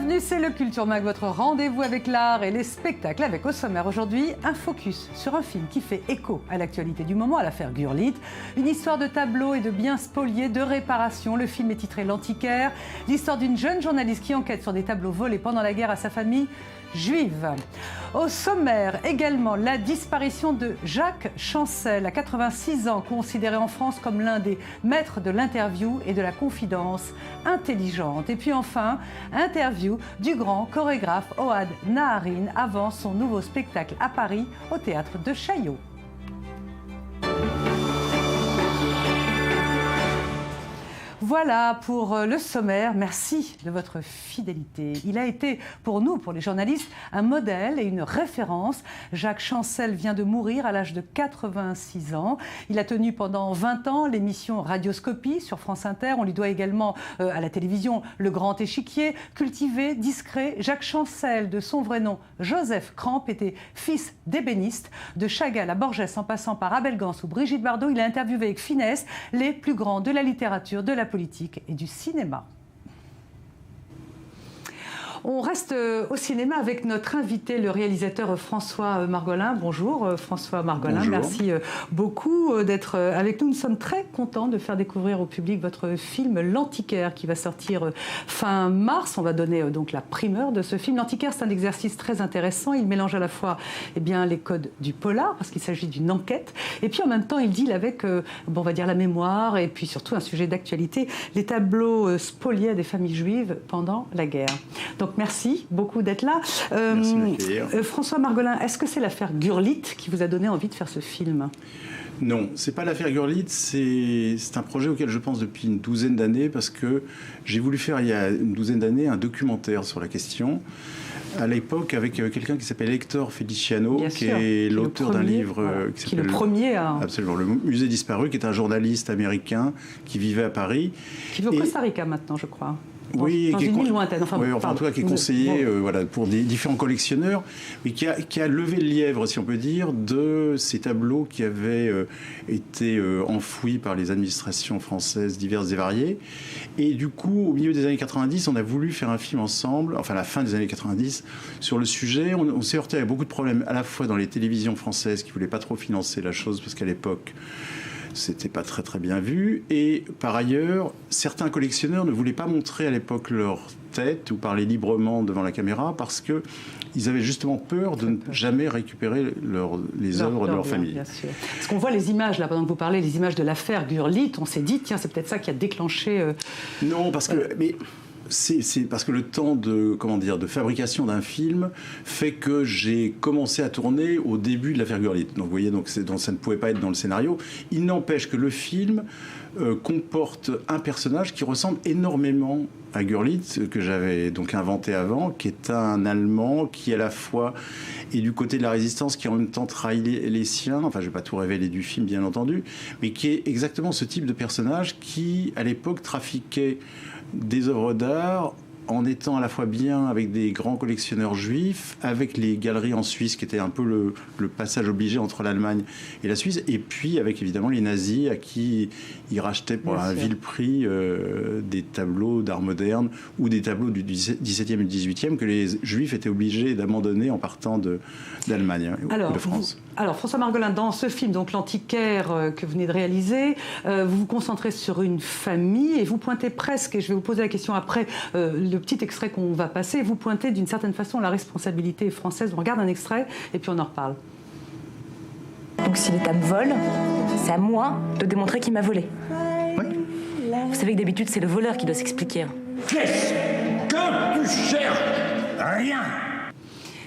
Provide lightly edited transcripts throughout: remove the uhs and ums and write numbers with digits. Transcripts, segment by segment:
Bienvenue, c'est le Culture Mag, votre rendez-vous avec l'art et les spectacles, avec au sommaire aujourd'hui un focus sur un film qui fait écho à l'actualité du moment, à l'affaire Gurlitt. Une histoire de tableaux et de biens spoliés, de réparation. Le film est titré L'Antiquaire, l'histoire d'une jeune journaliste qui enquête sur des tableaux volés pendant la guerre à sa famille juive. Au sommaire également, la disparition de Jacques Chancel, à 86 ans, considéré en France comme l'un des maîtres de l'interview et de la confidence intelligente. Et puis enfin, interview du grand chorégraphe Ohad Naharin avant son nouveau spectacle à Paris au théâtre de Chaillot. Voilà pour le sommaire. Merci de votre fidélité. Il a été pour nous, pour les journalistes, un modèle et une référence. Jacques Chancel vient de mourir à l'âge de 86 ans. Il a tenu pendant 20 ans l'émission Radioscopie sur France Inter. On lui doit également à la télévision Le Grand Échiquier. Cultivé, discret, Jacques Chancel, de son vrai nom Joseph Cramp, était fils d'ébéniste. De Chagall à Borges en passant par Abel Gance ou Brigitte Bardot, il a interviewé avec finesse les plus grands de la littérature, de la politique et du cinéma. On reste au cinéma avec notre invité, le réalisateur François Margolin. Bonjour François Margolin, bonjour. Merci beaucoup d'être avec nous. Nous sommes très contents de faire découvrir au public votre film L'Antiquaire qui va sortir fin mars. On va donner donc la primeur de ce film. L'Antiquaire, c'est un exercice très intéressant. Il mélange à la fois les codes du polar, parce qu'il s'agit d'une enquête, et puis en même temps il deal avec on va dire la mémoire et puis surtout un sujet d'actualité, les tableaux spoliés des familles juives pendant la guerre. Donc merci beaucoup d'être là. Merci de m'accueillir. François Margolin, est-ce que c'est l'affaire Gurlitt qui vous a donné envie de faire ce film ? Non, c'est pas l'affaire Gurlitt, c'est un projet auquel je pense depuis une douzaine d'années parce que j'ai voulu faire il y a une douzaine d'années un documentaire sur la question. À l'époque, avec quelqu'un qui s'appelle Hector Feliciano, qui est l'auteur d'un livre qui s'appelle... le premier à... Absolument, Le Musée disparu, qui est un journaliste américain qui vivait à Paris. Qui vit au Costa Rica maintenant, je crois. Oui, dans une île lointaine. Enfin, en tout cas, qui est conseiller pour des différents collectionneurs, mais qui a levé le lièvre, si on peut dire, de ces tableaux qui avaient été enfouis par les administrations françaises diverses et variées. Et du coup, au milieu des années 90, on a voulu faire un film ensemble, enfin la fin des années 90, sur le sujet. On s'est heurté à beaucoup de problèmes, à la fois dans les télévisions françaises qui ne voulaient pas trop financer la chose, parce qu'à l'époque, c'était pas très très bien vu. Et par ailleurs, certains collectionneurs ne voulaient pas montrer à l'époque leur tête ou parler librement devant la caméra parce que ils avaient justement peur de ne jamais récupérer les œuvres de leur famille. Bien sûr. Parce qu'on voit les images, là, pendant que vous parlez, les images de l'affaire Gurlitt, on s'est dit, tiens, c'est peut-être ça qui a déclenché... Non, parce que... Mais... C'est parce que le temps de fabrication d'un film fait que j'ai commencé à tourner au début de l'affaire Gurlitt. Donc vous voyez, ça ne pouvait pas être dans le scénario. Il n'empêche que le film comporte un personnage qui ressemble énormément à Gurlitt, que j'avais donc inventé avant, qui est un Allemand qui à la fois est du côté de la résistance, qui en même temps trahit les siens. Enfin, je ne vais pas tout révéler du film, bien entendu, mais qui est exactement ce type de personnage qui, à l'époque, trafiquait des œuvres d'art en étant à la fois bien avec des grands collectionneurs juifs, avec les galeries en Suisse, qui était un peu le passage obligé entre l'Allemagne et la Suisse, et puis avec évidemment les nazis à qui ils rachetaient pour un vil prix des tableaux d'art moderne ou des tableaux du XVIIe et du XVIIIe que les juifs étaient obligés d'abandonner en partant d'Allemagne ou de France. Alors, François Margolin, dans ce film, donc L'Antiquaire que vous venez de réaliser, vous vous concentrez sur une famille et vous pointez presque, et je vais vous poser la question après, le petit extrait qu'on va passer, vous pointez d'une certaine façon la responsabilité française. On regarde un extrait et puis on en reparle. Donc si l'État me vole, c'est à moi de démontrer qu'il m'a volé. Oui. Vous savez que d'habitude, c'est le voleur qui doit s'expliquer. Qu'est-ce que tu cherches? Rien.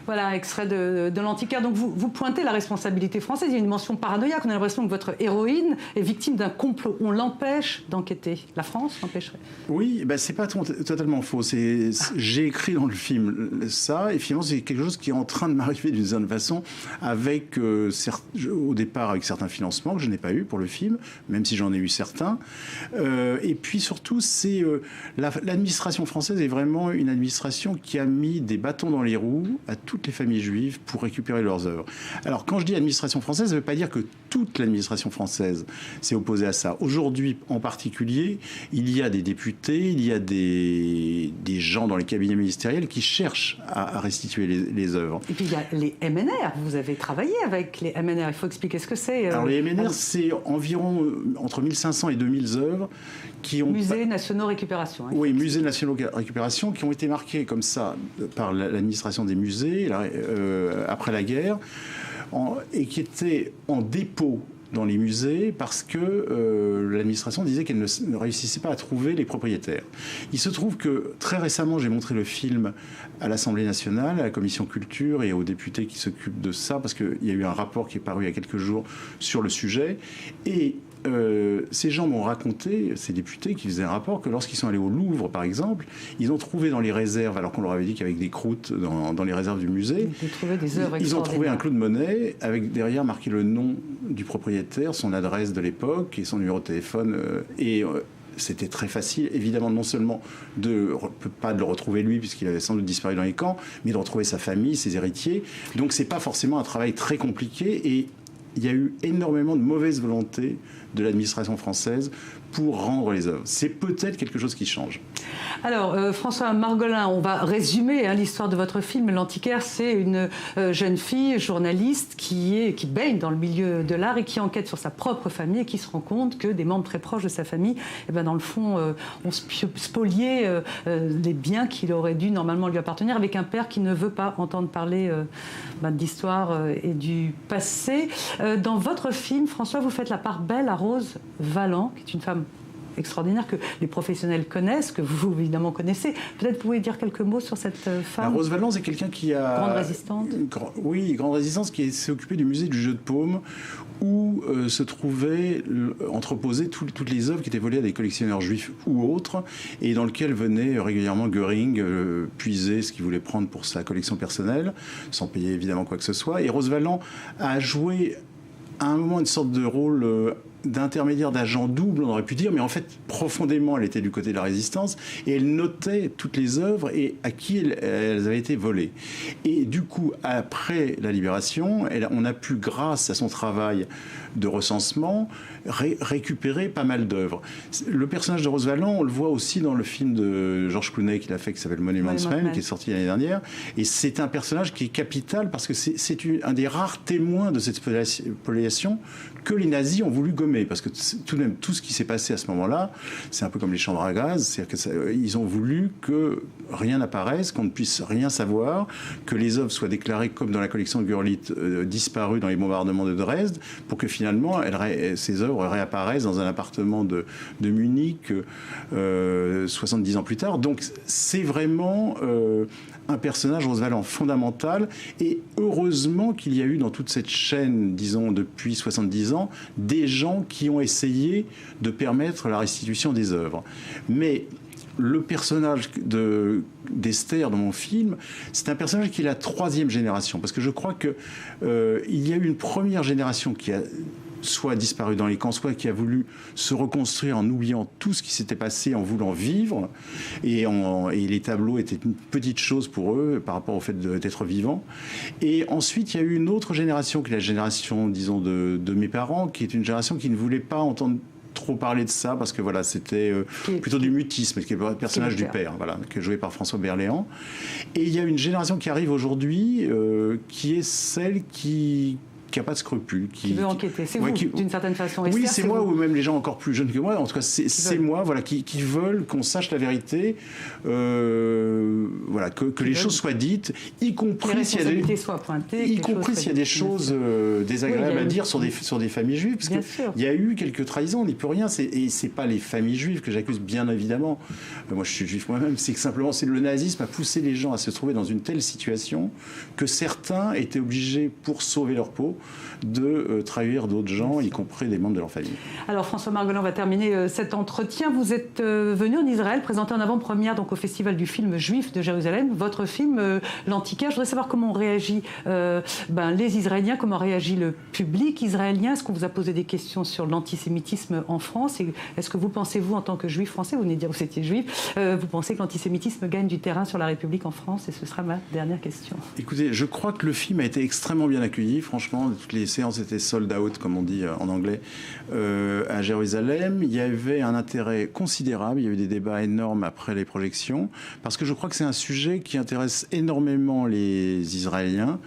Voilà, extrait de L'Antiquaire. Donc vous pointez la responsabilité française. Il y a une dimension paranoïaque. On a l'impression que votre héroïne est victime d'un complot. On l'empêche d'enquêter. La France l'empêcherait. Oui, c'est pas totalement faux. J'ai écrit dans le film ça, et finalement c'est quelque chose qui est en train de m'arriver d'une certaine façon, avec au départ avec certains financements que je n'ai pas eu pour le film, même si j'en ai eu certains. Et puis surtout, l'administration française est vraiment une administration qui a mis des bâtons dans les roues à tous toutes les familles juives pour récupérer leurs œuvres. Alors, quand je dis administration française, ça ne veut pas dire que toute l'administration française s'est opposée à ça. Aujourd'hui, en particulier, il y a des députés, il y a des gens dans les cabinets ministériels qui cherchent à restituer les œuvres. Et puis, il y a les MNR. Vous avez travaillé avec les MNR. Il faut expliquer ce que c'est. Alors, les MNR, c'est environ entre 1500 et 2000 œuvres qui ont... Musées nationaux récupération. Hein, oui, musées nationaux récupération, qui ont été marqués comme ça par l'administration des musées après la guerre, et qui étaient en dépôt dans les musées parce que l'administration disait qu'elle ne réussissait pas à trouver les propriétaires. Il se trouve que très récemment, j'ai montré le film à l'Assemblée nationale, à la commission culture et aux députés qui s'occupent de ça, parce qu'il y a eu un rapport qui est paru il y a quelques jours sur le sujet. Et ces gens m'ont raconté, ces députés qui faisaient un rapport, que lorsqu'ils sont allés au Louvre, par exemple, ils ont trouvé dans les réserves, alors qu'on leur avait dit qu'avec des croûtes dans les réserves du musée, ils ont trouvé un clou de monnaie avec derrière marqué le nom du propriétaire, son adresse de l'époque et son numéro de téléphone. C'était très facile, évidemment, non seulement pas de le retrouver lui, puisqu'il avait sans doute disparu dans les camps, mais de retrouver sa famille, ses héritiers. Donc c'est pas forcément un travail très compliqué, et il y a eu énormément de mauvaise volonté de l'administration française pour rendre les œuvres. C'est peut-être quelque chose qui change. Alors, François Margolin, on va résumer l'histoire de votre film. L'Antiquaire, c'est une jeune fille journaliste qui baigne dans le milieu de l'art et qui enquête sur sa propre famille et qui se rend compte que des membres très proches de sa famille, dans le fond, ont spolié les biens qu'il aurait dû normalement lui appartenir, avec un père qui ne veut pas entendre parler d'histoire et du passé. Dans votre film, François, vous faites la part belle à Rose Valland, qui est une femme extraordinaire que les professionnels connaissent, que vous évidemment connaissez. Peut-être vous pouvez dire quelques mots sur cette femme. Rose Valland, c'est quelqu'un qui a... Grande résistante. Oui, grande résistance, qui s'est occupée du musée du jeu de paume, où se trouvaient entreposées toutes les œuvres qui étaient volées à des collectionneurs juifs ou autres, et dans lequel venait régulièrement Göring puiser ce qu'il voulait prendre pour sa collection personnelle, sans payer évidemment quoi que ce soit. Et Rose Valland a joué à un moment une sorte de rôle d'intermédiaire, d'agent double, on aurait pu dire, mais en fait, profondément, elle était du côté de la résistance, et elle notait toutes les œuvres et à qui elles avaient été volées. Et du coup, après la Libération, on a pu, grâce à son travail de recensement, récupérer pas mal d'œuvres. Le personnage de Rose Valland, on le voit aussi dans le film de George Clooney qu'il a fait, qui s'appelle Monuments Men, qui est sorti l'année dernière, et c'est un personnage qui est capital parce que c'est un des rares témoins de cette spoliation que les nazis ont voulu gommer, parce que tout de même, tout ce qui s'est passé à ce moment-là, c'est un peu comme les chambres à gaz, c'est-à-dire qu'ils ont voulu que rien n'apparaisse, qu'on ne puisse rien savoir, que les œuvres soient déclarées comme dans la collection de Gurlitt, disparues dans les bombardements de Dresde, pour que finalement ces œuvres réapparaissent dans un appartement de Munich 70 ans plus tard. Donc c'est vraiment un personnage, Rose Valland, fondamental, et heureusement qu'il y a eu dans toute cette chaîne, disons depuis 70 ans, des gens qui ont essayé de permettre la restitution des œuvres. Mais le personnage d'Esther dans mon film, c'est un personnage qui est la troisième génération, parce que je crois que il y a eu une première génération qui a soit disparu dans les camps, soit qui a voulu se reconstruire en oubliant tout ce qui s'était passé, en voulant vivre, et les tableaux étaient une petite chose pour eux par rapport au fait d'être vivants. Et ensuite, il y a eu une autre génération, qui est la génération, disons, de mes parents, qui est une génération qui ne voulait pas entendre trop parler de ça, parce que voilà, c'était plutôt du mutisme, qui est le personnage du père, voilà, qui est joué par François Berléand. Et il y a une génération qui arrive aujourd'hui, qui est celle qui n'a pas de scrupules. Qui veut enquêter. C'est vous, d'une certaine façon. Oui, c'est moi, ou même les gens encore plus jeunes que moi. En tout cas, c'est moi, voilà, qui veulent qu'on sache la vérité, voilà, que les choses soient dites, y compris s'il y a des choses désagréables à dire sur des familles juives, parce qu'il y a eu quelques trahisons, on n'y peut rien. Et c'est pas les familles juives que j'accuse, bien évidemment. Moi, je suis juif moi-même. C'est que simplement, le nazisme a poussé les gens à se trouver dans une telle situation que certains étaient obligés, pour sauver leur peau, de trahir d'autres gens, y compris des membres de leur famille. Alors François Margolin, on va terminer cet entretien. Vous êtes venu en Israël présenter en avant-première donc, au Festival du film juif de Jérusalem, votre film L'Antiquaire. Je voudrais savoir comment réagit les Israéliens, comment réagit le public israélien. Est-ce qu'on vous a posé des questions sur l'antisémitisme en France? Et est-ce que vous pensez, vous, en tant que juif français, vous venez de dire que vous étiez juif, vous pensez que l'antisémitisme gagne du terrain sur la République en France? Et ce sera ma dernière question. Écoutez, je crois que le film a été extrêmement bien accueilli. Franchement, toutes les séances étaient sold out, comme on dit en anglais, à Jérusalem. Il y avait un intérêt considérable. Il y a eu des débats énormes après les projections, parce que je crois que c'est un sujet qui intéresse énormément les Israéliens,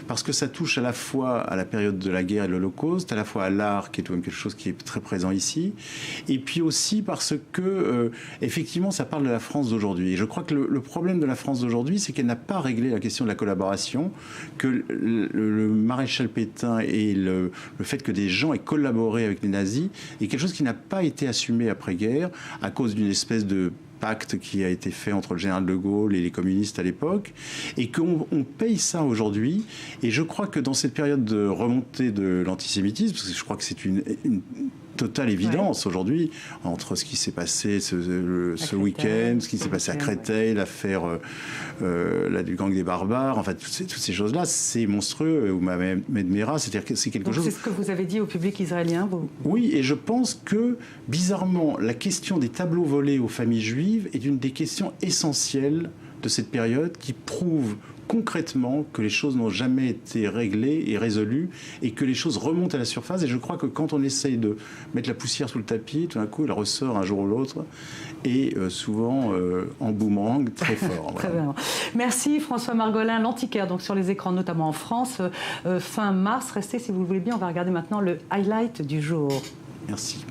parce que ça touche à la fois à la période de la guerre et de l'Holocauste, à la fois à l'art, qui est tout de même quelque chose qui est très présent ici, et puis aussi parce que, effectivement, ça parle de la France d'aujourd'hui. Et je crois que le problème de la France d'aujourd'hui, c'est qu'elle n'a pas réglé la question de la collaboration, que le maréchal Pétain et le fait que des gens aient collaboré avec les nazis est quelque chose qui n'a pas été assumé après-guerre à cause d'une espèce de pacte qui a été fait entre le général de Gaulle et les communistes à l'époque, et qu'on paye ça aujourd'hui. Et je crois que dans cette période de remontée de l'antisémitisme, parce que je crois que c'est une totale évidence aujourd'hui, entre ce qui s'est passé ce week-end, ce qui s'est passé à Créteil, l'affaire du gang des barbares, enfin toutes ces choses-là, c'est monstrueux, ou Mohamed Merah, c'est-à-dire que c'est quelque chose... C'est ce que vous avez dit au public israélien, vous? Oui, et je pense que, bizarrement, la question des tableaux volés aux familles juives est une des questions essentielles de cette période, qui prouve concrètement que les choses n'ont jamais été réglées et résolues, et que les choses remontent à la surface. Et je crois que quand on essaye de mettre la poussière sous le tapis, tout d'un coup, elle ressort un jour ou l'autre, et souvent en boomerang très fort. Très bien. Merci François Margolin. L'Antiquaire, donc sur les écrans, notamment en France, fin mars. Restez si vous le voulez bien, on va regarder maintenant le highlight du jour. Merci.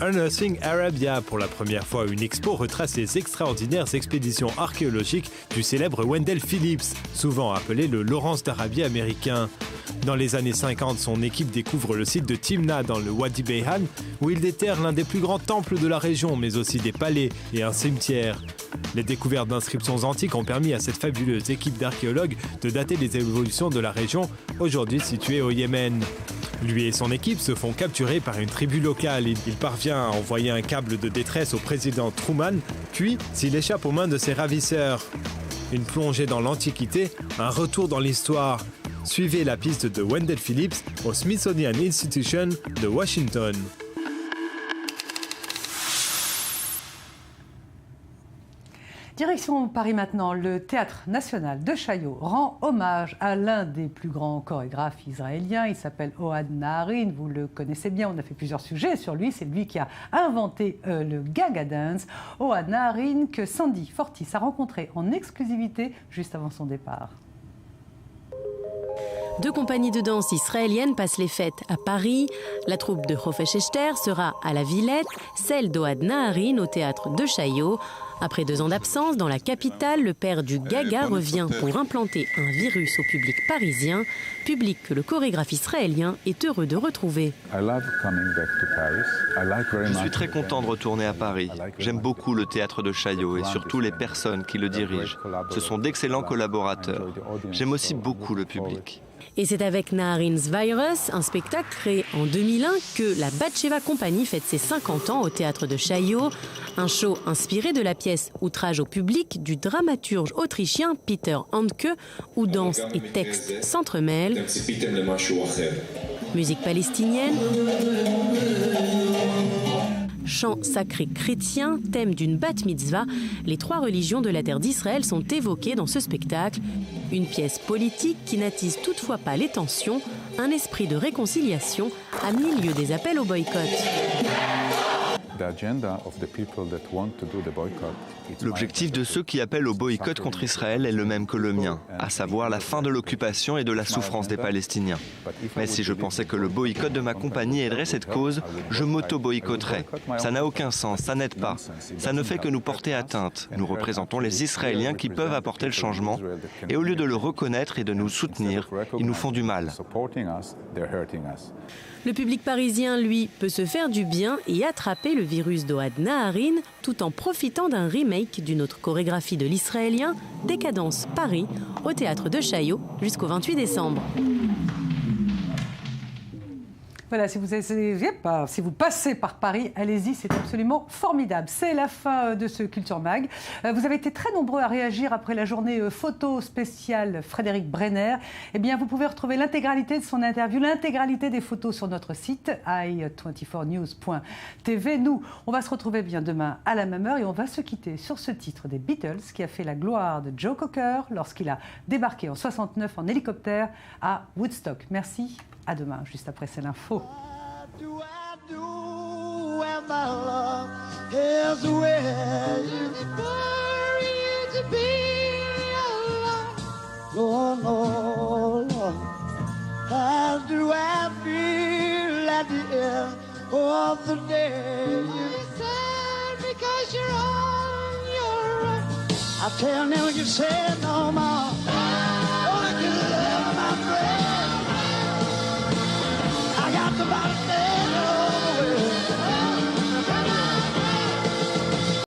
Unearthing Arabia, pour la première fois, une expo retrace les extraordinaires expéditions archéologiques du célèbre Wendell Phillips, souvent appelé le Lawrence d'Arabie américain. Dans les années 50, son équipe découvre le site de Timna dans le Wadi Beyhan, où il déterre l'un des plus grands temples de la région, mais aussi des palais et un cimetière. Les découvertes d'inscriptions antiques ont permis à cette fabuleuse équipe d'archéologues de dater les évolutions de la région, aujourd'hui située au Yémen. Lui et son équipe se font capturer par une tribu locale. Il parvient à envoyer un câble de détresse au président Truman, puis s'il échappe aux mains de ses ravisseurs. Une plongée dans l'Antiquité, un retour dans l'histoire. Suivez la piste de Wendell Phillips au Smithsonian Institution de Washington. Direction Paris maintenant, le Théâtre National de Chaillot rend hommage à l'un des plus grands chorégraphes israéliens. Il s'appelle Ohad Naharin, vous le connaissez bien, on a fait plusieurs sujets sur lui. C'est lui qui a inventé le Gaga Dance. Ohad Naharin que Sandy Fortis a rencontré en exclusivité juste avant son départ. Deux compagnies de danse israéliennes passent les fêtes à Paris. La troupe de Hofesh Ester sera à la Villette, celle d'Ohad Naharin au Théâtre de Chaillot. Après 2 ans d'absence dans la capitale, le père du Gaga revient pour implanter un virus au public parisien, public que le chorégraphe israélien est heureux de retrouver. Je suis très content de retourner à Paris. J'aime beaucoup le Théâtre de Chaillot et surtout les personnes qui le dirigent. Ce sont d'excellents collaborateurs. J'aime aussi beaucoup le public. Et c'est avec Naharin's Virus, un spectacle créé en 2001, que la Batsheva Company fête ses 50 ans au Théâtre de Chaillot. Un show inspiré de la pièce Outrage au public du dramaturge autrichien Peter Handke, où danse et texte s'entremêlent. Musique palestinienne, chant sacré chrétien, thème d'une bat mitzvah, les 3 religions de la terre d'Israël sont évoquées dans ce spectacle. Une pièce politique qui n'attise toutefois pas les tensions, un esprit de réconciliation a mis lieu des appels au boycott. L'objectif de ceux qui appellent au boycott contre Israël est le même que le mien, à savoir la fin de l'occupation et de la souffrance des Palestiniens. Mais si je pensais que le boycott de ma compagnie aiderait cette cause, je m'auto-boycotterais. Ça n'a aucun sens, ça n'aide pas. Ça ne fait que nous porter atteinte. Nous représentons les Israéliens qui peuvent apporter le changement, et au lieu de le reconnaître et de nous soutenir, ils nous font du mal. Le public parisien, lui, peut se faire du bien et attraper le virus d'Ohad Naharin tout en profitant d'un remake d'une autre chorégraphie de l'israélien, Décadence Paris, au théâtre de Chaillot jusqu'au 28 décembre. Voilà, si vous passez par Paris, allez-y, c'est absolument formidable. C'est la fin de ce Culture Mag. Vous avez été très nombreux à réagir après la journée photo spéciale Frédéric Brenner. Eh bien, vous pouvez retrouver l'intégralité de son interview, l'intégralité des photos sur notre site i24news.tv. Nous, on va se retrouver bien demain à la même heure et on va se quitter sur ce titre des Beatles qui a fait la gloire de Joe Cocker lorsqu'il a débarqué en 69 en hélicoptère à Woodstock. Merci. À demain, juste après c'est l'info. I tell them you say no more.